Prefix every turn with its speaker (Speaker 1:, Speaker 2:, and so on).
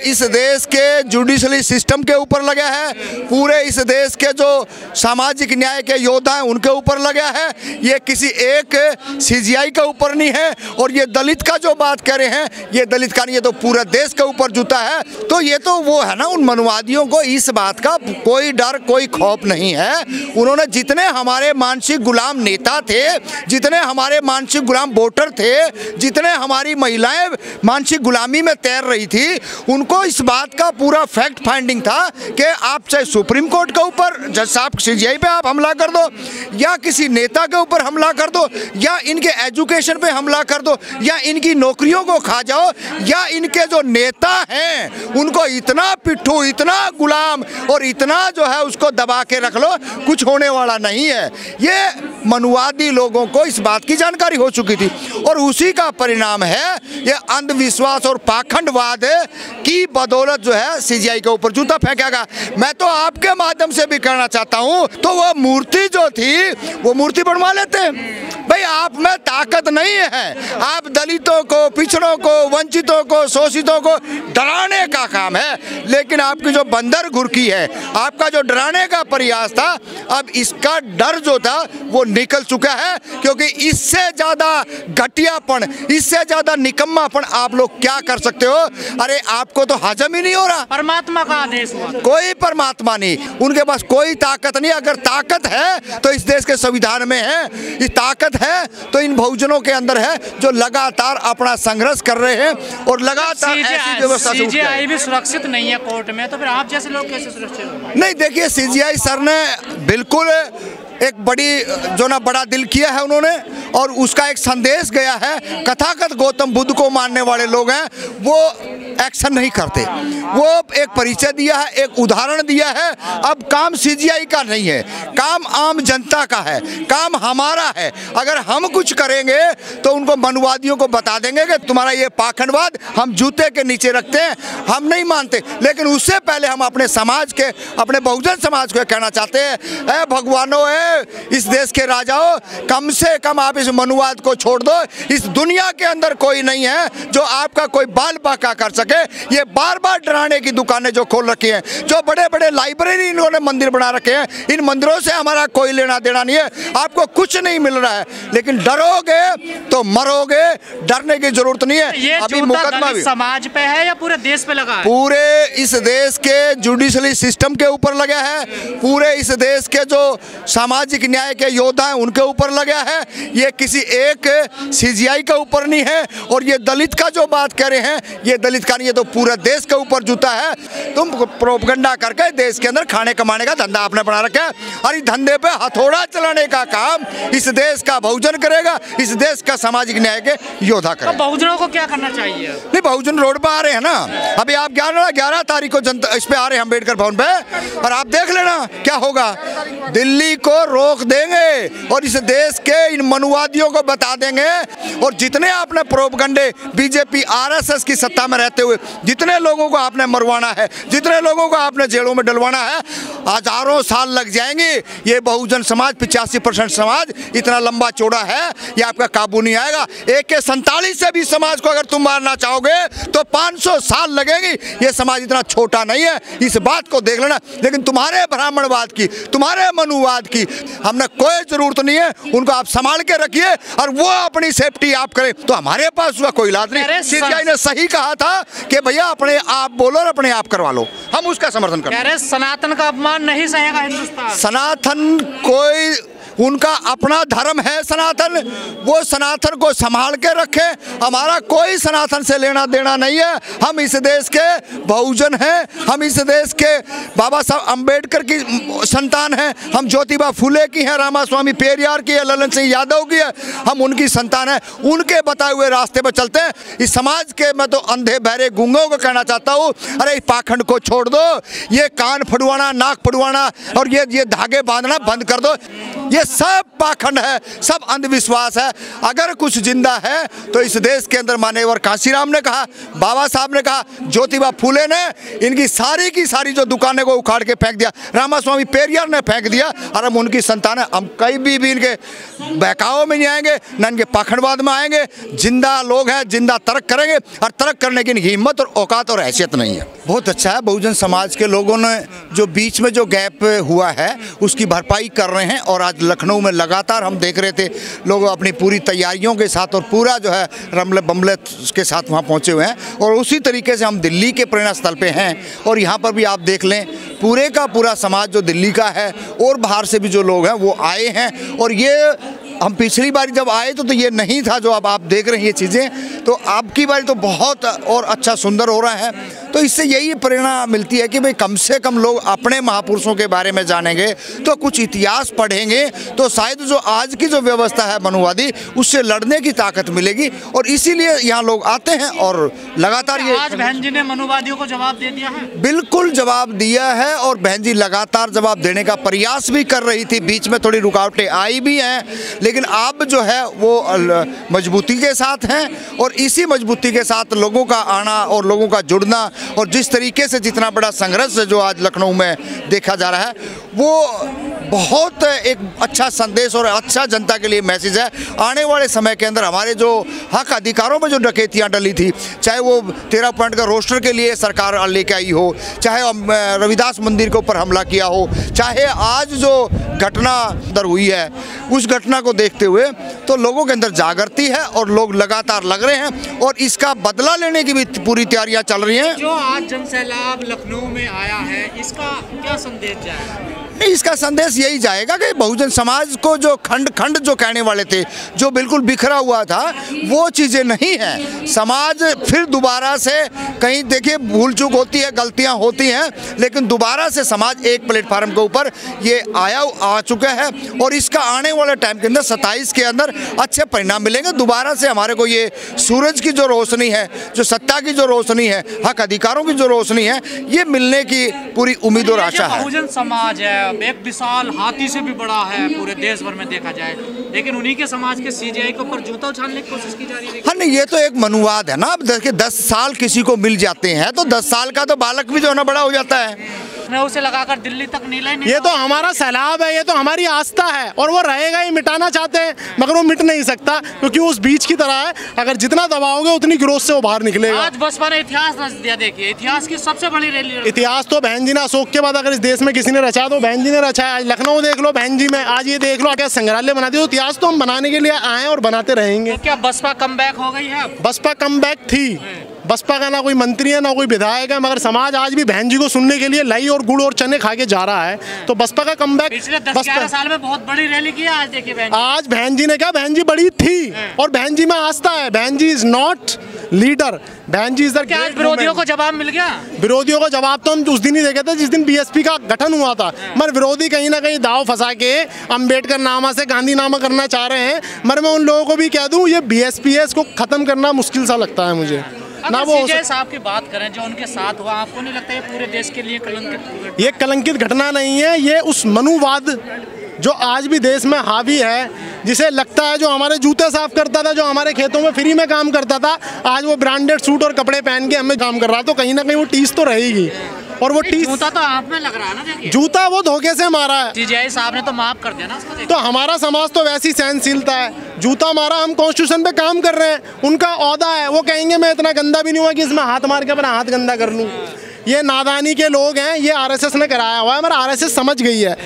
Speaker 1: इस देश के जुडिशरी सिस्टम के ऊपर लगा है, पूरे इस देश के जो सामाजिक न्याय के योद्धा हैं उनके ऊपर लगा है। ये किसी एक सीजीआई के ऊपर नहीं है। और ये दलित का जो बात कह रहे हैं, ये दलित का नहीं, ये तो पूरे देश के ऊपर जूता है। तो ये तो वो है ना, उन मनुवादियों को इस बात का कोई डर कोई खौफ नहीं है। उन्होंने जितने हमारे मानसिक गुलाम नेता थे, जितने हमारे मानसिक गुलाम वोटर थे, जितने हमारी महिलाएं मानसिक गुलामी में तैर रही थी, उनको इस बात का पूरा फैक्ट फाइंडिंग था कि आप चाहे सुप्रीम कोर्ट के ऊपर जज साहब सीजीआई पे आप हमला कर दो, या किसी नेता के ऊपर हमला कर दो, या इनके एजुकेशन पे हमला कर दो, या इनकी नौकरियों को खा जाओ, या इनके जो नेता हैं उनको इतना पिट्ठू, इतना गुलाम और इतना जो है उसको दबा के रख लो, कुछ होने वाला नहीं है। ये मनुवादी लोगों को इस बात की जानकारी हो चुकी थी और उसी का परिणाम है ये अंधविश्वास और पाखंडवाद की बदौलत जो है सीजीआई के ऊपर जूता फेंकेगा। मैं तो आपके माध्यम से भी कहना चाहता हूं, तो वो मूर्ति जो थी वो मूर्ति बनवा लेते हैं। भाई आप में ताकत नहीं है, आप दलितों को, पिछड़ों को, वंचितों को, शोषितों को डराने का काम है, लेकिन आपकी जो बंदर घुरकी है, आपका जो डराने का प्रयास था, अब इसका डर जो था वो निकल चुका है। क्योंकि इससे ज्यादा घटियापन, इससे ज्यादा निकम्मापन आप लोग क्या कर सकते हो? अरे आपको तो हजम ही नहीं हो रहा।
Speaker 2: परमात्मा का आदेश हुआ,
Speaker 1: कोई परमात्मा नहीं, उनके पास कोई ताकत नहीं। अगर ताकत है तो इस देश के संविधान में है, इस ताकत है तो इन बहुजनों के अंदर है जो लगातार अपना संघर्ष कर रहे हैं और लगातार ऐसी व्यवस्था।
Speaker 2: सीजीआई भी सुरक्षित नहीं है कोर्ट में, तो फिर आप जैसे लोग कैसे सुरक्षित होंगे?
Speaker 1: नहीं, देखिए सीजीआई सर ने बिल्कुल एक बड़ा दिल किया है उन्होंने, और उसका एक संदेश गया है। कथाकथ गौतम बुद्ध को मानने वाले लोग हैं, वो एक्शन नहीं करते, वो एक परिचय दिया है, एक उदाहरण दिया है। अब काम सीजीआई का नहीं है, काम आम जनता का है, काम हमारा है। अगर हम कुछ करेंगे तो उनको मनुवादियों को बता देंगे कि तुम्हारा ये पाखंडवाद हम जूते के नीचे रखते हैं, हम नहीं मानते। लेकिन उससे पहले हम अपने समाज के, अपने बहुजन समाज को कहना चाहते हैं, ऐ भगवानों, इस देश के राजाओं, कम से कम आप इस मनुवाद को छोड़ दो। इस दुनिया के अंदर कोई नहीं है जो आपका कोई बाल बाका कर सके। ये बार बार डराने की दुकानें जो खोल रखी हैं, जो बड़े बड़े लाइब्रेरी इन्होंने मंदिर बना रखे हैं, इन मंदिरों से हमारा कोई लेना देना नहीं है। आपको कुछ नहीं मिल रहा है, लेकिन डरोगे तो मरोगे, डरने की जरूरत नहीं है।
Speaker 2: ये
Speaker 1: अभी मुकदमा भी
Speaker 2: समाज पे है या पूरे देश पे लगा है?
Speaker 1: पूरे इस देश के जुडिशरी सिस्टम के ऊपर लगा है, पूरे इस देश के जो सामाजिक न्याय के योद्धा हैं उनके ऊपर लगा है। ये किसी एक सीजीआई के ऊपर नहीं है। और ये दलित का जो बात कह रहे हैं, ये दलित का नहीं, ये तो पूरे देश के ऊपर जूता है। तुम प्रोपगंडा करके देश के अंदर खाने कमाने का धंधा आपने बना रखा है, और इस धंधे पे हथौड़ा चलाने का काम इस देश का बहुजन करेगा, इस देश का सामाजिक न्याय के योद्धा करेगा।
Speaker 2: तो बहुजनों को क्या करना चाहिए?
Speaker 1: नहीं, बहुजन रोड पर आ रहे हैं ना, अभी आप 11 तारीख को जनता इस पे आ रहे हैं अम्बेडकर भवन पे, और आप देख लेना क्या होगा। दिल्ली को रोक देंगे और इस देश के इन मनुवादियों को बता देंगे। और जितने आपने प्रोपगंडे बीजेपी आरएसएस की सत्ता में रहते हुए जितने लोगों को आपने मरवाना है, जितने लोगों को आपने जेलों में डलवाना है, हजारों साल लग जाएंगे। ये बहुजन समाज 85% समाज इतना लंबा चौड़ा है, ये आपका काबू नहीं आएगा। AK-47 से भी समाज को अगर तुम मारना चाहोगे तो 500 साल लगेगी। ये समाज इतना छोटा नहीं है, इस बात को देख लेना। लेकिन तुम्हारे ब्राह्मणवाद की, तुम्हारे मनुवाद की हमने कोई जरूरत नहीं है। उनको आप संभाल के रखिए और वो अपनी सेफ्टी आप करें, तो हमारे पास उसका कोई इलाज नहीं। सीजीआई ने सही कहा था कि भैया अपने आप बोलो और अपने आप करवा लो, हम उसका समर्थन करें।
Speaker 2: सनातन का अपमान नहीं सहेगा हिंदुस्तान।
Speaker 1: सनातन कोई, उनका अपना धर्म है सनातन, वो सनातन को संभाल के रखे। हमारा कोई सनातन से लेना देना नहीं है। हम इस देश के बहुजन हैं, हम इस देश के बाबा साहब अम्बेडकर की संतान हैं, हम ज्योतिबा फुले की हैं, रामास्वामी पेरियार की है, ललन सिंह यादव की है, हम उनकी संतान हैं। उनके बताए हुए रास्ते पर चलते हैं। इस समाज के मैं तो अंधे बहरे गूंगों को कहना चाहता हूँ, अरे इस पाखंड को छोड़ दो, ये कान फुड़वाना, नाक फुड़वाना और ये धागे बांधना बंद कर दो। ये सब पाखंड है, सब अंधविश्वास है। अगर कुछ जिंदा है तो इस देश के अंदर माननीय कांशीराम ने कहा, बाबा साहब ने कहा, ज्योतिबा फूले ने इनकी सारी की सारी जो दुकानें को उखाड़ के फेंक दिया, रामास्वामी पेरियार ने फेंक दिया, और हम उनकी संतान है। हम कहीं भी इनके बहकाव में नहीं आएंगे, ना इनके पाखंडवाद में आएंगे। जिंदा लोग हैं, जिंदा तर्क करेंगे, और तर्क करने की इनकी हिम्मत और औकात और हैसियत नहीं है। बहुत अच्छा है, बहुजन समाज के लोगों ने जो बीच में जो गैप हुआ है उसकी भरपाई कर रहे हैं। और आज लखनऊ में लगातार हम देख रहे थे लोग अपनी पूरी तैयारियों के साथ और पूरा जो है रमले बमले के साथ वहाँ पहुँचे हुए हैं। और उसी तरीके से हम दिल्ली के प्रेरणा स्थल पे हैं, और यहाँ पर भी आप देख लें पूरे का पूरा समाज जो दिल्ली का है और बाहर से भी जो लोग हैं वो आए हैं। और ये हम पिछली बार जब आए तो ये नहीं था जो अब आप देख रहे हैं ये चीज़ें, तो आपकी बारी तो बहुत और अच्छा सुंदर हो रहा है। तो इससे यही प्रेरणा मिलती है कि भाई कम से कम लोग अपने महापुरुषों के बारे में जानेंगे, तो कुछ इतिहास पढ़ेंगे, तो शायद जो आज की जो व्यवस्था है मनुवादी उससे लड़ने की ताकत मिलेगी। और इसीलिए यहाँ लोग आते हैं और लगातार ये
Speaker 2: आज बहन जी ने मनुवादियों को जवाब दे दिया है।
Speaker 1: बिल्कुल जवाब दिया है, और बहन जी लगातार जवाब देने का प्रयास भी कर रही थी। बीच में थोड़ी रुकावटें आई भी हैं, लेकिन अब जो है वो मजबूती के साथ हैं। और इसी मजबूती के साथ लोगों का आना और लोगों का जुड़ना, और जिस तरीके से जितना बड़ा संघर्ष जो आज लखनऊ में देखा जा रहा है, वो बहुत एक अच्छा संदेश और अच्छा जनता के लिए मैसेज है। आने वाले समय के अंदर हमारे जो हक अधिकारों में जो डकैतियाँ डली थी, चाहे वो 13 पॉइंट का रोस्टर के लिए सरकार लेके आई हो, चाहे रविदास मंदिर के ऊपर हमला किया हो, चाहे आज जो घटना अंदर हुई है उस घटना को देखते हुए तो लोगों के अंदर जागृति है और लोग लगातार लग रहे हैं, और इसका बदला लेने की भी पूरी तैयारियां चल रही हैं।
Speaker 2: जो आज जनसैलाब लखनऊ में आया है, इसका क्या संदेश जाएगा?
Speaker 1: नहीं, इसका संदेश यही जाएगा कि बहुजन समाज को जो खंड खंड जो कहने वाले थे, जो बिल्कुल बिखरा हुआ था, वो चीज़ें नहीं हैं। समाज फिर दोबारा से कहीं देखिए भूल चूक होती है, गलतियां होती हैं, लेकिन दोबारा से समाज एक प्लेटफार्म के ऊपर ये आ चुका है। और इसका आने वाले टाइम के अंदर 27 के अंदर अच्छे परिणाम मिलेंगे। दोबारा से हमारे को ये सूरज की जो रोशनी है, जो सत्ता की जो रोशनी है, हक अधिकारों की जो रोशनी है, ये मिलने की पूरी उम्मीद और आशा है।
Speaker 2: बहुजन समाज है, एक विशाल हाथी से भी बड़ा है पूरे देश भर में देखा जाए, लेकिन उन्हीं के समाज के सीजेआई के ऊपर जूता उछालने की कोशिश की जा रही है।
Speaker 1: हाँ नहीं, ये तो एक मनुवाद है ना। अब देखिए 10 साल किसी को मिल जाते हैं तो 10 साल का तो बालक भी जो है ना बड़ा हो जाता है।
Speaker 2: उसे लगाकर दिल्ली तक नीला ही नहीं।
Speaker 3: ये तो हमारा सैलाब है, ये तो हमारी आस्था है, और वो रहेगा ही। मिटाना चाहते हैं मगर वो मिट नहीं सकता, क्योंकि उस बीच की तरह है। अगर जितना दबाओगे उतनी ग्रोथ से वो बाहर निकलेगा।
Speaker 2: आज बसपा ने इतिहास रच दिया। देखिए इतिहास की सबसे बड़ी रैली।
Speaker 3: इतिहास तो बहन जी ने, अशोक के बाद अगर इस देश में किसी ने रचा तो बहन जी ने रचा है। आज लखनऊ देख लो बहन जी में, आज ये देख लो क्या संग्रहालय बना दिया। इतिहास तो हम बनाने के लिए आए और बनाते रहेंगे।
Speaker 2: तो क्या बसपा कमबैक हो गई है?
Speaker 3: बसपा कमबैक थी। बसपा का ना कोई मंत्री है ना कोई विधायक है, मगर समाज आज भी बहन जी को सुनने के लिए लाई और गुड़ और चने खा के जा रहा है। तो बसपा का कमबैक
Speaker 2: पिछले 10-11 साल में बहुत बड़ी रैली की है। आज देखिए
Speaker 3: आज बहन जी ने क्या, बहन जी बड़ी थी और बहन जी में आस्था है। बहन जी इज नॉट लीडर, बहन जी इज
Speaker 2: आज विरोधियों को जवाब मिल गया।
Speaker 3: विरोधियों को जवाब तो हम उस दिन ही देखे थे जिस दिन बीएसपी का गठन हुआ था। मगर विरोधी कहीं ना कहीं दाव फंसा के अंबेडकर नामा से गांधी नामा करना चाह रहे हैं। मगर मैं उन लोगों को भी कह दूं, ये बीएसपीएस को खत्म करना मुश्किल सा लगता है मुझे।
Speaker 2: ना वो सीजेआई साहब की बात करें जो उनके साथ हुआ, आपको नहीं लगता ये पूरे देश के लिए कलंकित?
Speaker 3: ये कलंकित घटना नहीं है, ये उस मनुवाद जो आज भी देश में हावी है, जिसे लगता है जो हमारे जूते साफ करता था, जो हमारे खेतों में फ्री में काम करता था, आज वो ब्रांडेड सूट और कपड़े पहन के हमें काम कर रहा है। तो कहीं ना कहीं वो टीस तो रहेगी। और वो
Speaker 2: जूता तो आप में लग रहा है ना। देखिए
Speaker 3: जूता वो धोखे से मारा है।
Speaker 2: सीजेआई साहब ने तो माफ कर दिया ना उसको।
Speaker 3: तो हमारा समाज तो वैसी सहनशीलता है। जूता मारा, हम कॉन्स्टिट्यूशन पे काम कर रहे हैं, उनका औहदा है। वो कहेंगे मैं इतना गंदा भी नहीं हुआ कि इसमें हाथ मार के अपना हाथ गंदा कर लूँ। ये नादानी के लोग हैं, ये आरएसएस ने कराया हुआ है, मगर आरएसएस समझ गई है।